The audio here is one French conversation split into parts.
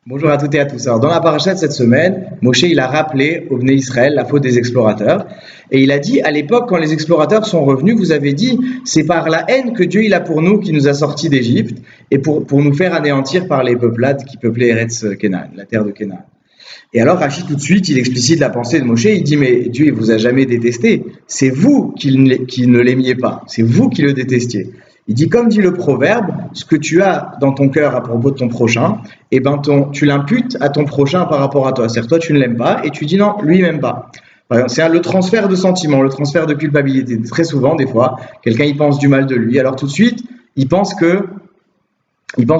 Bonjour à toutes et à tous. Alors, dans la paracha de cette semaine, Moshe il a rappelé au Bnei Israël la faute des explorateurs. Et il a dit, à l'époque, quand les explorateurs sont revenus, vous avez dit, c'est par la haine que Dieu il a pour nous qui nous a sortis d'Égypte et pour nous faire anéantir par les peuplades qui peuplaient Eretz Canaan, la terre de Canaan. Et alors Rachid tout de suite, il explicite la pensée de Moshe, il dit, mais Dieu il vous a jamais détesté, c'est vous qui ne l'aimiez pas, c'est vous qui le détestiez. Il dit, comme dit le proverbe, ce que tu as dans ton cœur à propos de ton prochain, eh ben tu l'imputes à ton prochain par rapport à toi. C'est-à-dire toi tu ne l'aimes pas et tu dis non, lui il m'aime pas. C'est le transfert de sentiments, le transfert de culpabilité. Très souvent, des fois, quelqu'un il pense du mal de lui, alors tout de suite, il pense que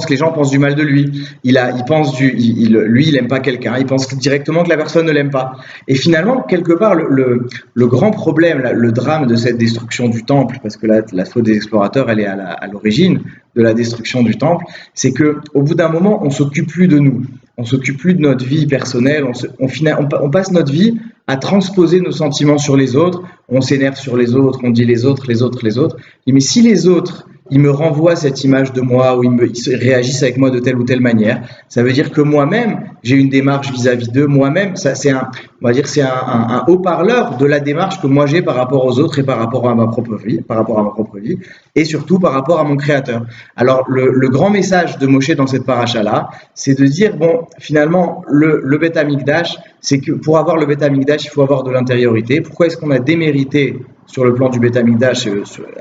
les gens pensent du mal de lui. Lui, il aime pas quelqu'un. Il pense directement que la personne ne l'aime pas. Et finalement, quelque part, le grand problème, le drame de cette destruction du temple, parce que la faute des explorateurs, elle est à l'origine de la destruction du temple, c'est que au bout d'un moment, on s'occupe plus de nous. On s'occupe plus de notre vie personnelle. On passe notre vie à transposer nos sentiments sur les autres. On s'énerve sur les autres. On dit les autres. Mais si les autres ils me renvoient cette image de moi ou ils réagissent avec moi de telle ou telle manière, ça veut dire que moi-même, j'ai une démarche vis-à-vis d'eux, moi-même, ça c'est un haut-parleur de la démarche que moi j'ai par rapport aux autres et par rapport à ma propre vie, et surtout par rapport à mon créateur. Alors, le grand message de Moshe dans cette paracha-là, c'est de dire, bon, finalement, le Beth Amikdash, c'est que pour avoir le Beth Amikdash, il faut avoir de l'intériorité. Pourquoi est-ce qu'on a démérité sur le plan du Beth Amikdash,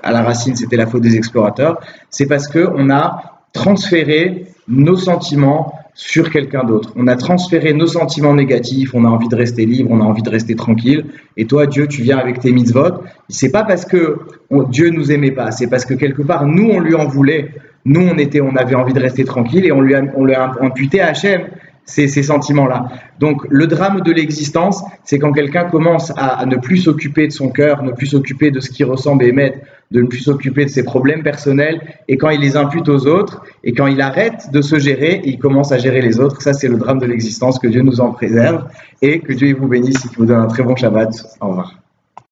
à la racine, c'était la faute des explorateurs? C'est parce qu'on a transféré nos sentiments sur quelqu'un d'autre. On a transféré nos sentiments négatifs, on a envie de rester libre, on a envie de rester tranquille. Et toi, Dieu, tu viens avec tes mitzvot. C'est pas parce que Dieu nous aimait pas, c'est parce que quelque part, nous, on lui en voulait. Nous, on avait envie de rester tranquille et on lui a imputé à Hachem ces sentiments-là. Donc, le drame de l'existence, c'est quand quelqu'un commence à ne plus s'occuper de son cœur, ne plus s'occuper de ce qui ressemble à Émet, de ne plus s'occuper de ses problèmes personnels, et quand il les impute aux autres, et quand il arrête de se gérer, et il commence à gérer les autres. Ça, c'est le drame de l'existence. Que Dieu nous en préserve, et que Dieu vous bénisse et qu'il vous donne un très bon Shabbat. Au revoir.